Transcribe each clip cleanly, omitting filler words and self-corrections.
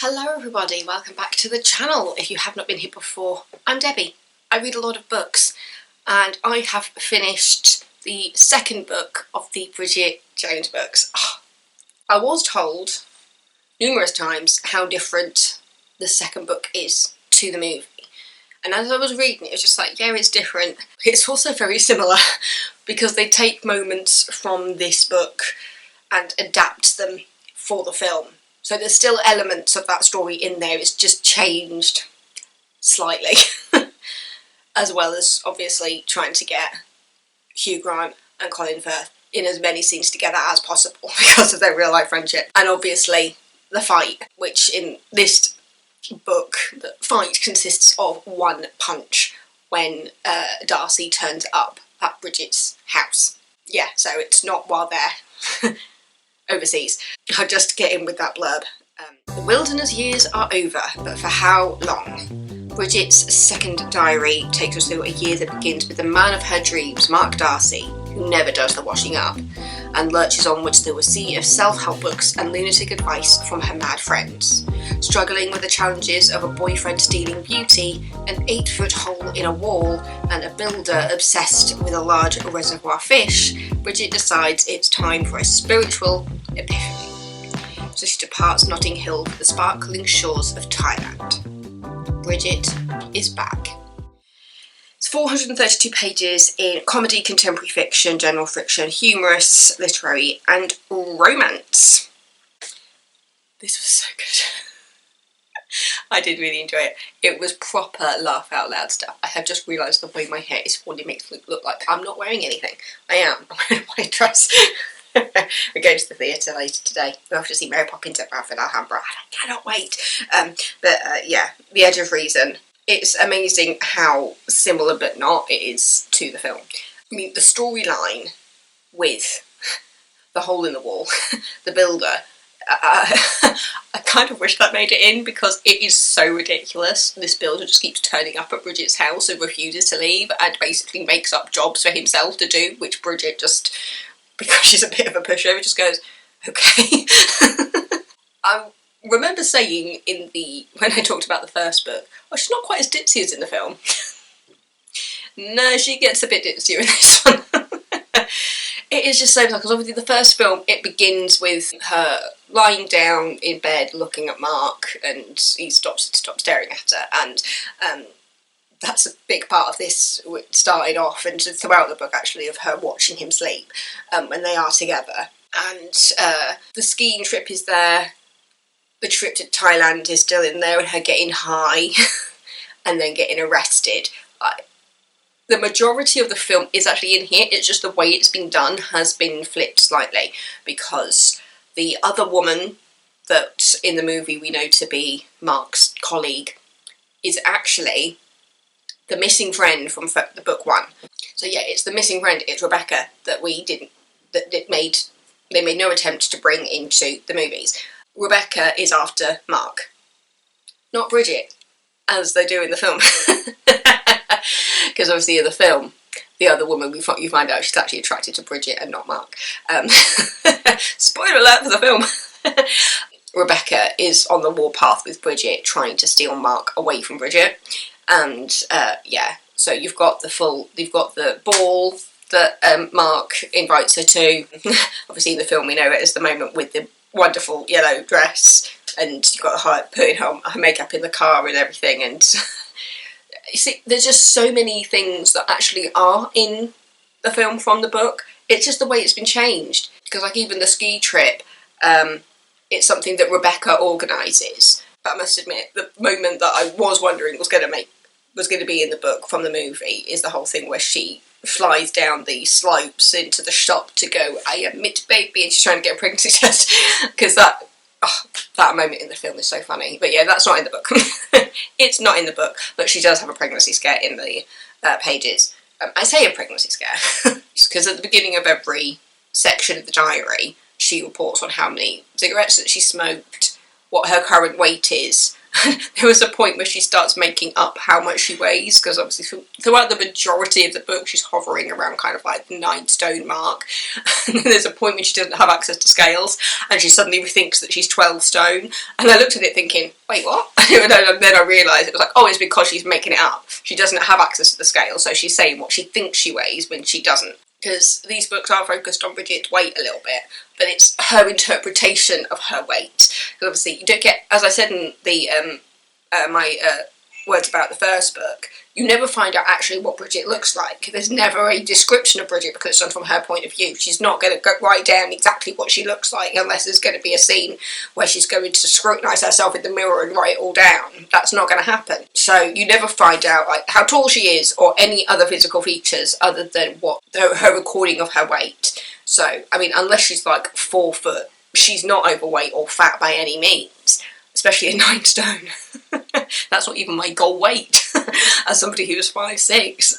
Hello everybody, welcome back to the channel. If you have not been here before, I'm Debbie. I read a lot of books and I have finished the second book of the Bridget Jones books. I was told numerous times how different the second book is to the movie. And as I was reading it was just like, yeah, it's different. It's also very similar because they take moments from this book and adapt them for the film. So there's still elements of that story in there, it's just changed slightly. As well as obviously trying to get Hugh Grant and Colin Firth in as many scenes together as possible because of their real life friendship. And obviously the fight, which in this book, the fight consists of one punch when Darcy turns up at Bridget's house. Yeah, so it's not while they're overseas. I'll just get in with that blurb. The wilderness years are over, but for how long? Bridget's second diary takes us through a year that begins with the man of her dreams, Mark Darcy, who never does the washing up, and lurches onwards through a sea of self-help books and lunatic advice from her mad friends. Struggling with the challenges of a boyfriend stealing beauty, an 8-foot hole in a wall, and a builder obsessed with a large reservoir fish, Bridget decides it's time for a spiritual epiphany. So she departs Notting Hill for the sparkling shores of Thailand. Bridget is back. It's 432 pages in comedy, contemporary fiction, general fiction, humorous, literary, and romance. This was so good. I did really enjoy it. It was proper laugh out loud stuff. I have just realised the way my hair is formed, it makes me look like I'm not wearing anything. I am. I'm wearing a white dress. We're going to the theatre later today. We'll have to see Mary Poppins at Bradford Alhambra. I cannot wait. Yeah, The Edge of Reason. It's amazing how similar but not it is to the film. I mean, the storyline with the hole in the wall, the builder, I kind of wish that made it in because it is so ridiculous. This builder just keeps turning up at Bridget's house and refuses to leave and basically makes up jobs for himself to do, which Bridget just, because she's a bit of a pushover, just goes, okay. I remember saying when I talked about the first book, oh, she's not quite as ditzy as in the film. No, she gets a bit ditzier in this one. It is just so bizarre because obviously the first film, it begins with her lying down in bed looking at Mark and he stops staring at her, and that's a big part of this. It started off and throughout the book actually of her watching him sleep when they are together, and the skiing trip is there, the trip to Thailand is still in there, and her getting high and then getting arrested. The majority of the film is actually in here, it's just the way it's been done has been flipped slightly because the other woman that in the movie we know to be Mark's colleague is actually the missing friend from the book one. So yeah, it's the missing friend, it's Rebecca that they made no attempt to bring into the movies. Rebecca is after Mark, not Bridget, as they do in the film. Because obviously in the film, the other woman, you find out she's actually attracted to Bridget and not Mark. Spoiler alert for the film. Rebecca is on the warpath with Bridget, trying to steal Mark away from Bridget. And yeah, so you've got the ball that Mark invites her to. Obviously in the film we know it as the moment with the wonderful yellow dress, and you've got her putting her makeup in the car and everything, and you see, there's just so many things that actually are in the film from the book. It's just the way it's been changed. Because like even the ski trip, it's something that Rebecca organises. But I must admit, the moment that I was wondering was going to be in the book from the movie is the whole thing where she flies down the slopes into the shop to go, I admit baby, and she's trying to get a pregnancy test. Because that moment in the film is so funny. But yeah, that's not in the book. It's not in the book, but she does have a pregnancy scare in the pages. I say a pregnancy scare because at the beginning of every section of the diary, she reports on how many cigarettes that she smoked, what her current weight is. There was a point where she starts making up how much she weighs, because obviously throughout the majority of the book she's hovering around kind of like the 9 stone mark. And then there's a point when she doesn't have access to scales and she suddenly thinks that she's 12 stone. And I looked at it thinking, wait, what? And then I realised it was like, oh, it's because she's making it up. She doesn't have access to the scale, so she's saying what she thinks she weighs when she doesn't. Because these books are focused on Bridget's weight a little bit, but it's her interpretation of her weight. Because obviously you don't get, as I said in the my words about the first book, you never find out actually what Bridget looks like. There's never a description of Bridget because it's done from her point of view. She's not going to write down exactly what she looks like unless there's going to be a scene where she's going to scrutinise herself in the mirror and write it all down. That's not going to happen. So you never find out like how tall she is or any other physical features other than what her recording of her weight. So, I mean, unless she's like 4 foot, she's not overweight or fat by any means. Especially at 9 stone. That's not even my goal weight as somebody who was 5'6".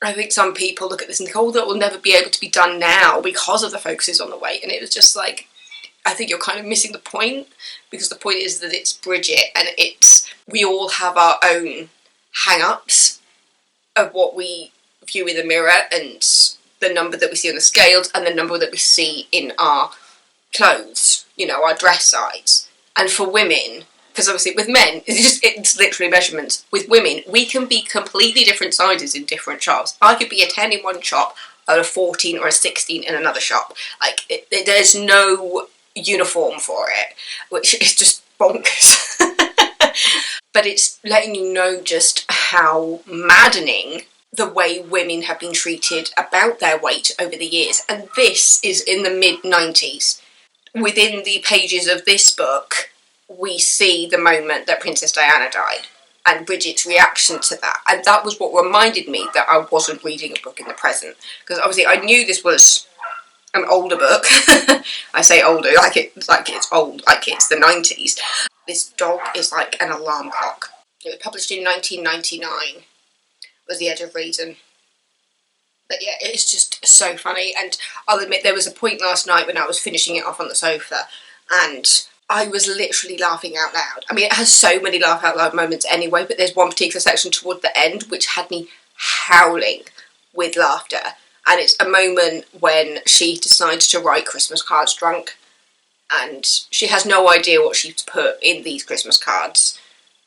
I think some people look at this and think, oh, that will never be able to be done now because of the focuses on the weight. And it was just like, I think you're kind of missing the point, because the point is that it's Bridget and we all have our own hang-ups of what we view in the mirror and the number that we see on the scales and the number that we see in our clothes, you know, our dress size. And for women, because obviously with men, it's literally measurements. With women, we can be completely different sizes in different shops. I could be a 10 in one shop, or a 14 or a 16 in another shop. Like, there's no uniform for it, which is just bonkers. But it's letting you know just how maddening the way women have been treated about their weight over the years. And this is in the mid-90s. Within the pages of this book, we see the moment that Princess Diana died and Bridget's reaction to that. And that was what reminded me that I wasn't reading a book in the present. Because obviously I knew this was an older book. I say older, like it's old, like it's the 90s. This dog is like an alarm clock. It was published in 1999, was The Edge of Reason. But yeah, it's just so funny, and I'll admit there was a point last night when I was finishing it off on the sofa and I was literally laughing out loud. I mean, it has so many laugh out loud moments anyway, but there's one particular section toward the end which had me howling with laughter, and it's a moment when she decides to write Christmas cards drunk, and she has no idea what she's put in these Christmas cards,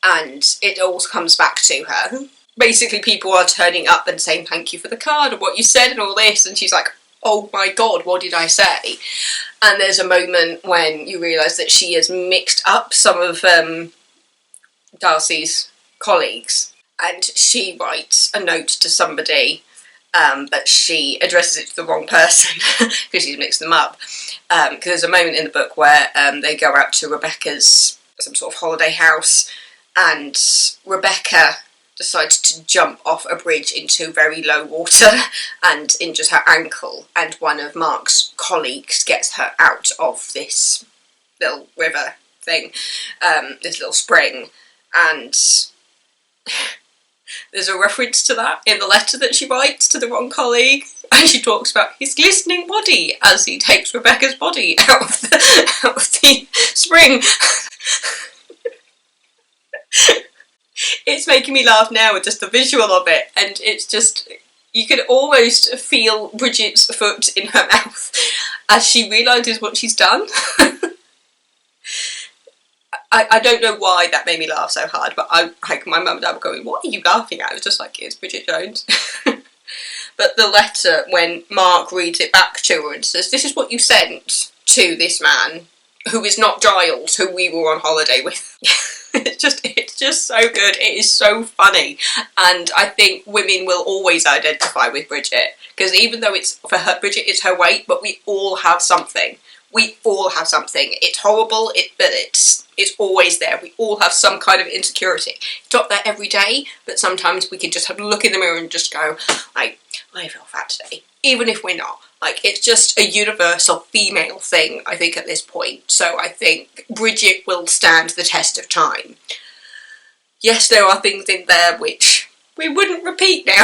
and it all comes back to her. Basically, people are turning up and saying thank you for the card and what you said and all this, and she's like, oh my god, what did I say? And there's a moment when you realise that she has mixed up some of Darcy's colleagues, and she writes a note to somebody, but she addresses it to the wrong person because she's mixed them up. Because there's a moment in the book where they go out to Rebecca's some sort of holiday house, and Rebecca decides to jump off a bridge into very low water and injures her ankle, and one of Mark's colleagues gets her out of this little river thing, this little spring, and there's a reference to that in the letter that she writes to the wrong colleague, and she talks about his glistening body as he takes Rebecca's body out of the spring. It's making me laugh now with just the visual of it, and it's just, you can almost feel Bridget's foot in her mouth as she realises what she's done. I don't know why that made me laugh so hard, but my mum and dad were going, what are you laughing at? It was just like, it's Bridget Jones. But the letter, when Mark reads it back to her and says, this is what you sent to this man, who is not Giles, who we were on holiday with. It's just so good. It is so funny, and I think women will always identify with Bridget, because even though it's for her, Bridget, it's her weight, but we all have something. We all have something. It's horrible, but it's always there. We all have some kind of insecurity. It's not there every day, but sometimes we can just have a look in the mirror and just go, like, I feel fat today, even if we're not. Like, it's just a universal female thing, I think, at this point. So I think Bridget will stand the test of time. Yes, there are things in there which we wouldn't repeat now.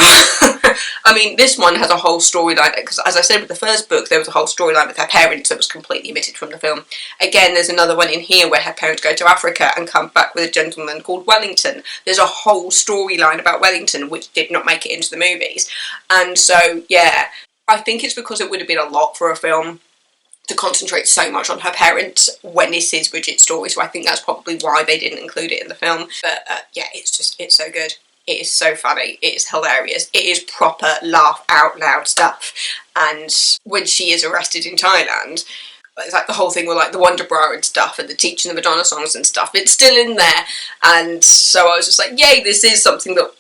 I mean, this one has a whole storyline, because as I said with the first book, there was a whole storyline with her parents that was completely omitted from the film. Again, there's another one in here where her parents go to Africa and come back with a gentleman called Wellington. There's a whole storyline about Wellington which did not make it into the movies. And so, yeah, I think it's because it would have been a lot for a film to concentrate so much on her parents when this is Bridget's story, so I think that's probably why they didn't include it in the film. But yeah, it's so good. It is so funny, it is hilarious, it is proper laugh out loud stuff. And when she is arrested in Thailand, it's like the whole thing with like the Wonder Bra and stuff and the teaching the Madonna songs and stuff, it's still in there. And so I was just like, yay, this is something that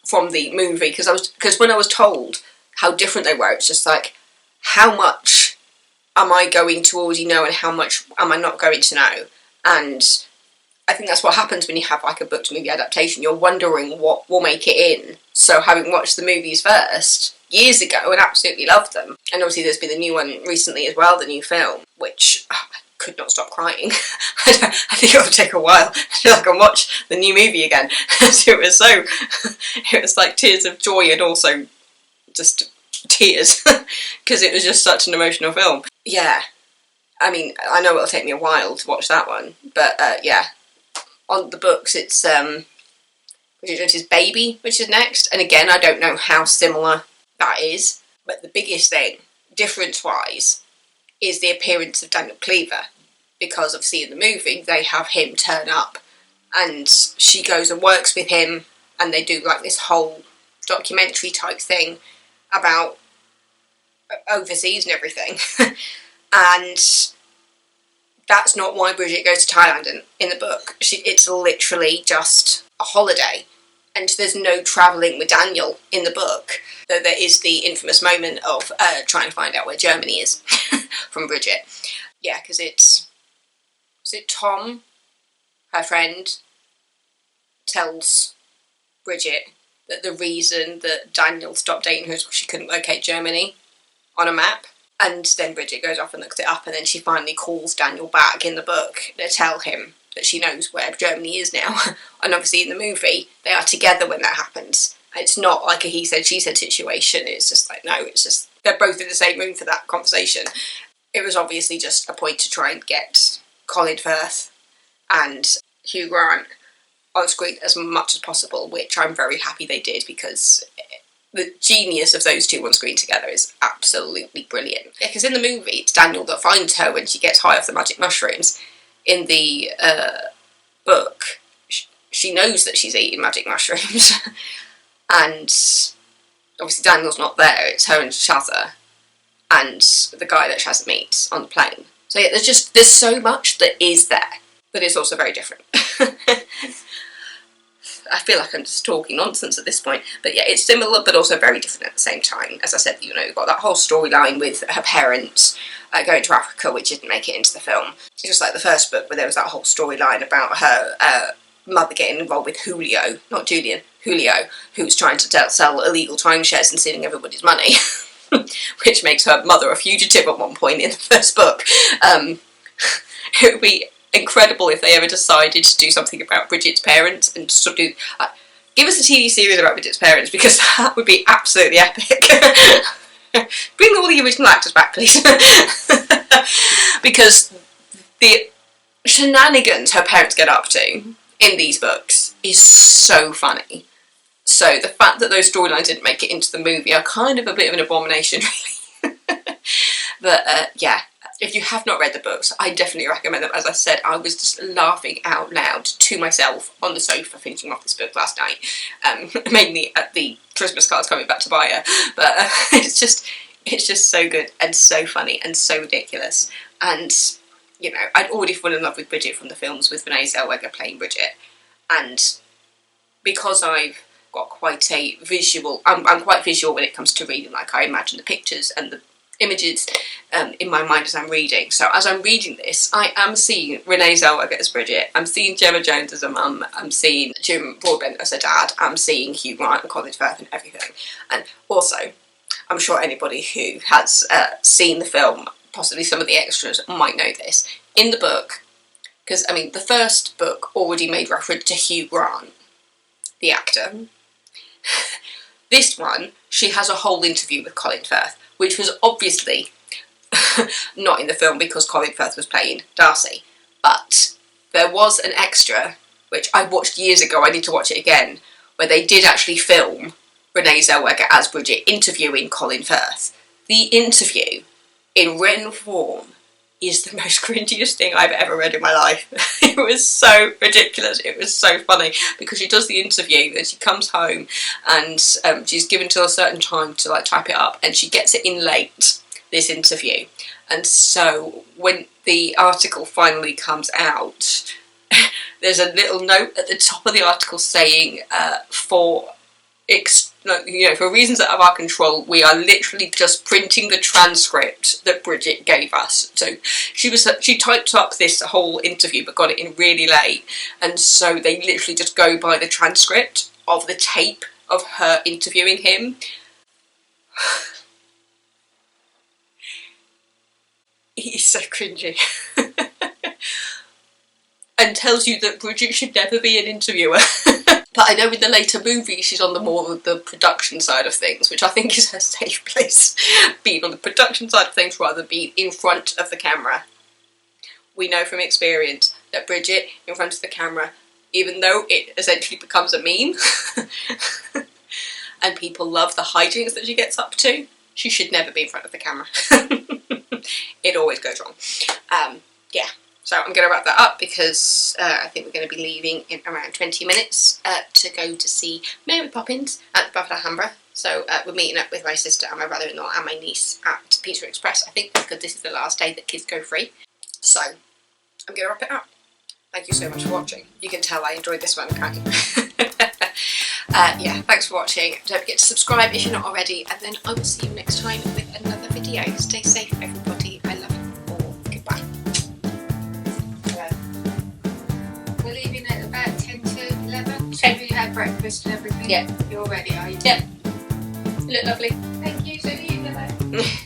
from the movie, because when I was told how different they were, it's just like, how much am I going to already know and how much am I not going to know? And I think that's what happens when you have like a book to movie adaptation. You're wondering what will make it in. So having watched the movies first years ago and absolutely loved them, and obviously there's been a new one recently as well, the new film, which I could not stop crying. I think it'll take a while until I can watch the new movie again. It was like tears of joy and also just tears because it was just such an emotional film. Yeah, I mean, I know it'll take me a while to watch that one, but yeah, on the books it's Bridget Jones's Baby, which is next, and again I don't know how similar that is, but the biggest thing, difference-wise, is the appearance of Daniel Cleaver, because obviously in the movie they have him turn up and she goes and works with him and they do like this whole documentary type thing about overseas and everything. And that's not why Bridget goes to Thailand in the book. It's literally just a holiday, and there's no travelling with Daniel in the book, though there is the infamous moment of trying to find out where Germany is from Bridget. Yeah, because it's Tom, her friend, tells Bridget that the reason that Daniel stopped dating her is because she couldn't locate Germany on a map. And then Bridget goes off and looks it up, and then she finally calls Daniel back in the book to tell him that she knows where Germany is now. And obviously in the movie, they are together when that happens. It's not like a he said, she said situation. It's just like, no, it's just, they're both in the same room for that conversation. It was obviously just a point to try and get Colin Firth and Hugh Grant on screen as much as possible, which I'm very happy they did, because the genius of those two on screen together is absolutely brilliant. Because in the movie, it's Daniel that finds her when she gets high off the magic mushrooms. In the book, she knows that she's eating magic mushrooms. And obviously Daniel's not there, it's her and Shazza and the guy that Shazza meets on the plane. So yeah, there's so much that is there, but it's also very different. I feel like I'm just talking nonsense at this point, but yeah, it's similar but also very different at the same time. As I said, you know, you've got that whole storyline with her parents going to Africa, which didn't make it into the film. It's just like the first book, where there was that whole storyline about her mother getting involved with Julio, not Julian, Julio, who's trying to sell illegal timeshares and stealing everybody's money, which makes her mother a fugitive at one point in the first book. It would be incredible if they ever decided to do something about Bridget's parents and sort of do, give us a TV series about Bridget's parents, because that would be absolutely epic. Bring all the original actors back, please. Because the shenanigans her parents get up to in these books is so funny. So the fact that those storylines didn't make it into the movie are kind of a bit of an abomination, really. But yeah, if you have not read the books, I definitely recommend them. As I said, I was just laughing out loud to myself on the sofa finishing off this book last night, mainly at the Christmas cards coming back to buy her. But it's just so good and so funny and so ridiculous. And you know, I'd already fallen in love with Bridget from the films, with Renee Zellweger playing Bridget, and because I've got quite a visual, I'm quite visual when it comes to reading. Like, I imagine the pictures and the images in my mind as I'm reading. So as I'm reading this, I am seeing Renee Zellweger as Bridget, I'm seeing Gemma Jones as a mum, I'm seeing Jim Broadbent as a dad, I'm seeing Hugh Grant and Colin Firth and everything. And also, I'm sure anybody who has seen the film, possibly some of the extras, might know this. In the book, because I mean the first book already made reference to Hugh Grant, the actor. This one, she has a whole interview with Colin Firth, which was obviously not in the film because Colin Firth was playing Darcy. But there was an extra, which I watched years ago, I need to watch it again, where they did actually film Renee Zellweger as Bridget interviewing Colin Firth. The interview, in written form, is the most cringiest thing I've ever read in my life. It was so ridiculous, it was so funny, because she does the interview and she comes home and she's given till a certain time to like type it up, and she gets it in late, this interview. And so when the article finally comes out, there's a little note at the top of the article saying for reasons out of our control, we are literally just printing the transcript that Bridget gave us. So she typed up this whole interview but got it in really late, and so they literally just go by the transcript of the tape of her interviewing him. He's so cringy. And tells you that Bridget should never be an interviewer. But I know in the later movies she's on the production side of things, which I think is her safe place, being on the production side of things rather than being in front of the camera. We know from experience that Bridget in front of the camera, even though it essentially becomes a meme, and people love the hijinks that she gets up to, she should never be in front of the camera. It always goes wrong. Yeah. So I'm going to wrap that up because I think we're going to be leaving in around 20 minutes to go to see Mary Poppins at the Buffalo Alhambra. So we're meeting up with my sister and my brother-in-law and my niece at Pizza Express, I think, because this is the last day that kids go free. So I'm going to wrap it up. Thank you so much for watching. You can tell I enjoyed this one, can't you? Yeah, thanks for watching. Don't forget to subscribe if you're not already, and then I will see you next time with another video. Stay safe, everybody. I love you all. Goodbye. We're leaving at about 10 to 11. So you had breakfast and everything? Yeah. You're ready, are you? Yeah. You look lovely. Thank you, so do you. Bye-bye.